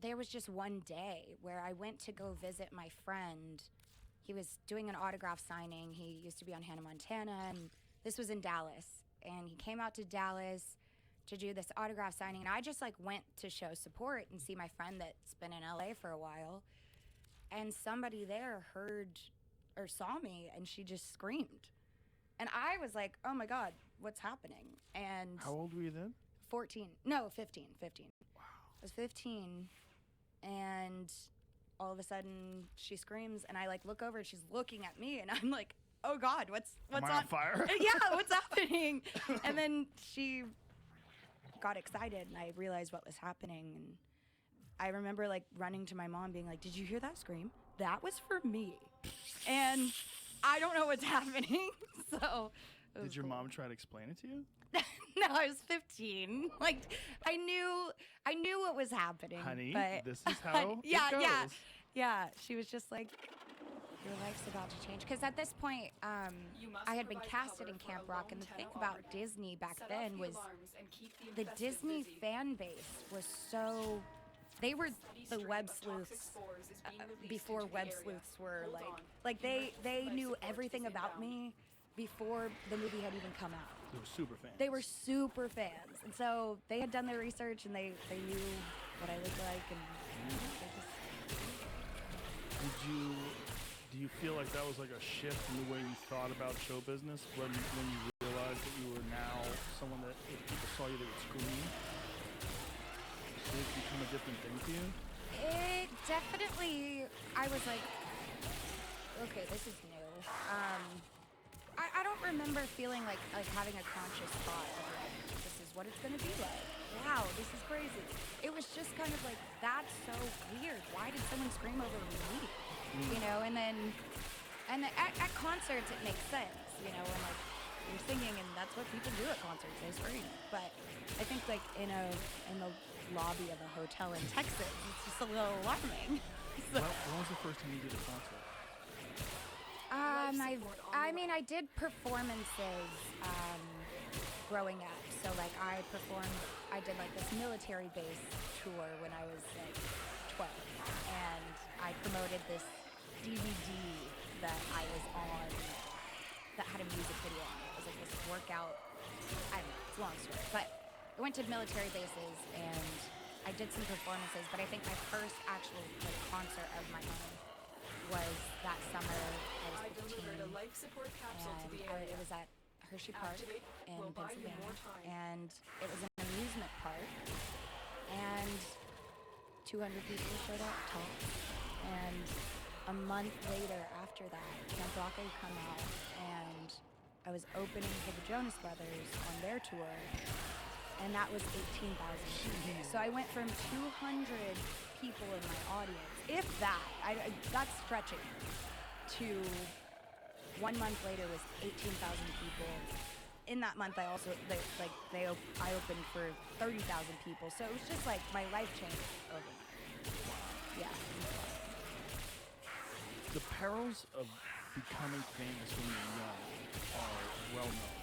there was just one day where I went to go visit my friend. He was doing an autograph signing. He used to be on Hannah Montana, and this was in Dallas. And he came out to Dallas to do this autograph signing, and I just like went to show support and see my friend that's been in LA for a while. And somebody there heard or saw me, and she just screamed. And I was like, oh my God, what's happening? And how old were you then? 14. No, 15. Wow. I was 15, and all of a sudden she screams, and I like look over and she's looking at me, and I'm like, oh God, what's Am I on fire? Yeah, what's happening? And then she got excited, and I realized what was happening. And I remember like running to my mom being like, did you hear that scream? That was for me. And I don't know what's happening. So did your mom try to explain it to you? No, I was 15. Like I knew what was happening. Honey, but this is how it goes. Yeah. She was just like, your life's about to change. Because at this point, I had been casted in Camp Rock, and the thing about Disney back then was the Disney fan base was so. They were the web sleuths before web sleuths were like they knew everything about me before the movie had even come out. They were super fans. They were super fans, and so they had done their research, and they knew what I looked like, and they just. Do you feel like that was like a shift in the way you thought about show business when you realized that you were now someone that if people saw you they would scream? Did it become a different thing to you? It definitely, I was like, okay, this is new. I don't remember feeling like having a conscious thought of like, this is what it's going to be like. Wow, this is crazy. It was just kind of like, that's so weird. Why did someone scream over me? You know, and at concerts it makes sense, you know, and like you're singing and that's what people do at concerts, they scream. But I think like in the lobby of a hotel in Texas, it's just a little alarming. So. When was the first time you did a concert? I did performances growing up. So like I did like this military base tour when I was like 12, and I promoted this DVD that I was on that had a music video on it. It was like this workout, I don't know, it's a long story, but I went to military bases and I did some performances, but I think my first actual like concert of my own was that summer. I was 15, delivered a life support capsule to the area. It was at Hershey Park in Pennsylvania, and it was an amusement park, and 200 people showed up tops, and a month later after that, Camp Rock had come out, and I was opening for the Jonas Brothers on their tour, and that was 18,000 people. So I went from 200 people in my audience, if that, that's stretching, to 1 month later was 18,000 people. In that month, I opened for 30,000 people. So it was just like my life changed overnight. Yeah. The perils of becoming famous when you're young are well known.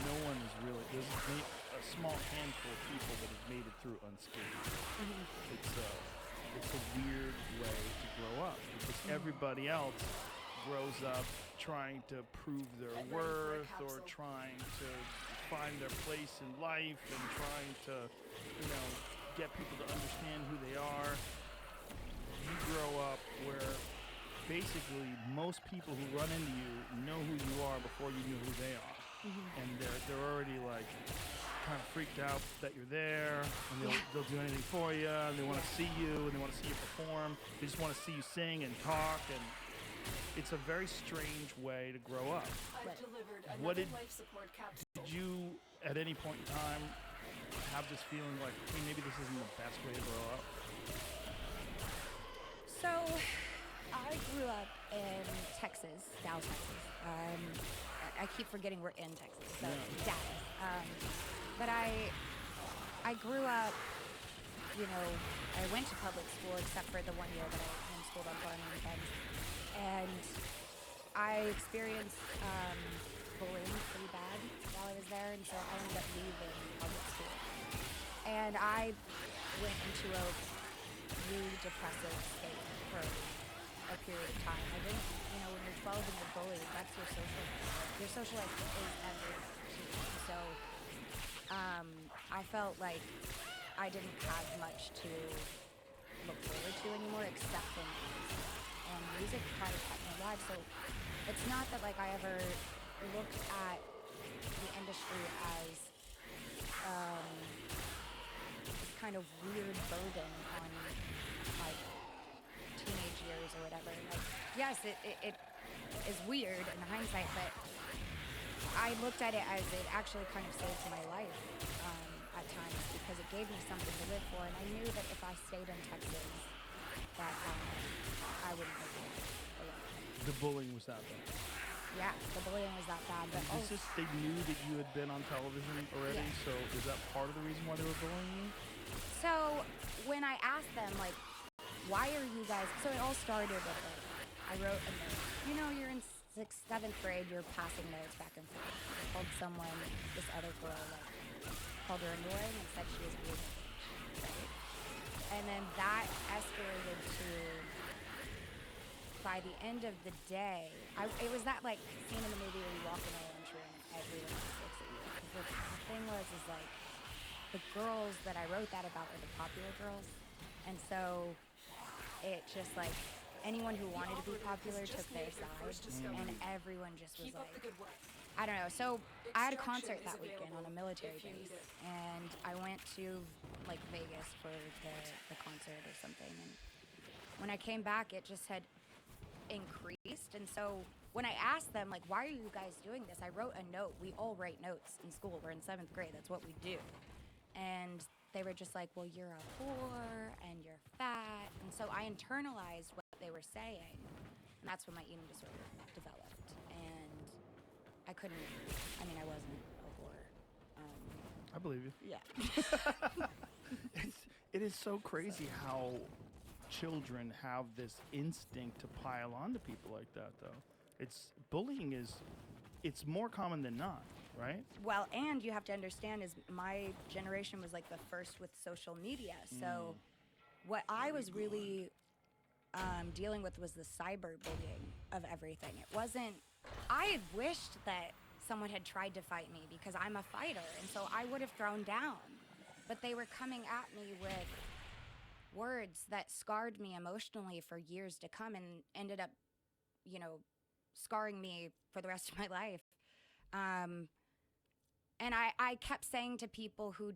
No one is really, there's a small handful of people that have made it through unscathed. Mm-hmm. It's a weird way to grow up because everybody else grows up trying to prove their worth or trying to find their place in life and trying to, get people to understand who they are. You grow up where basically most people who run into you know who you are before you know who they are. Mm-hmm. And they're already like kind of freaked out that you're there, and they'll do anything for you, and they want to see you, and they want to see you perform. They just want to see you sing and talk, and it's a very strange way to grow up. I've delivered another life support capsule. Did you, at any point in time, have this feeling like, hey, maybe this isn't the best way to grow up? So, I grew up in Texas, Dallas, Texas. I keep forgetting we're in Texas, so Dallas. But I grew up, I went to public school except for the 1 year that I homeschooled on farming weekends. And I experienced bullying pretty bad while I was there, and so I ended up leaving public school. And I went into a really depressive state for a period of time. I didn't, when you're 12 and you're bullied, that's your social life. Your social life is everything to you. So I felt like I didn't have much to look forward to anymore except for music. And music kind of kept me alive. So it's not that like I ever looked at the industry as this kind of weird burden on like teenage years or whatever. Like, yes, it is weird in hindsight, but I looked at it as it actually kind of saved my life at times because it gave me something to live for, and I knew that if I stayed in Texas, that I wouldn't make it alone. The bullying was that bad. Yeah, the bullying was that bad, but Is this they knew that you had been on television already, Yeah. so is that part of the reason why they were bullying you? So when I asked them, like, why are you guys, so it all started with, like, I wrote a note. You're in 6th, 7th grade, you're passing notes back and forth. I called someone, this other girl, like, called her annoying and said she was weird, right? And then that escalated to, by the end of the day, it was that, like, scene in the movie where you walk in a lunchroom and everyone just looks at you. Because the thing was, like, the girls that I wrote that about were the popular girls. And so it just, like, anyone who wanted to be popular took their side. And everyone just was like, I don't know. So I had a concert that weekend on a military base. And I went to, like, Vegas for the concert or something. And when I came back, it just had increased. And so when I asked them, like, why are you guys doing this? I wrote a note. We all write notes in school. We're in 7th grade. That's what we do. And they were just like, well, you're a whore and you're fat. And so I internalized what they were saying. And that's when my eating disorder developed. And I wasn't a whore. I believe you. Yeah. It is so crazy how children have this instinct to pile onto people like that, though. Bullying it's more common than not, right? Well, and you have to understand is my generation was like the first with social media. So what I was really dealing with was the cyberbullying of everything. It wasn't, I had wished that someone had tried to fight me because I'm a fighter. And so I would have thrown down. But they were coming at me with words that scarred me emotionally for years to come and ended up, scarring me for the rest of my life. And I kept saying to people who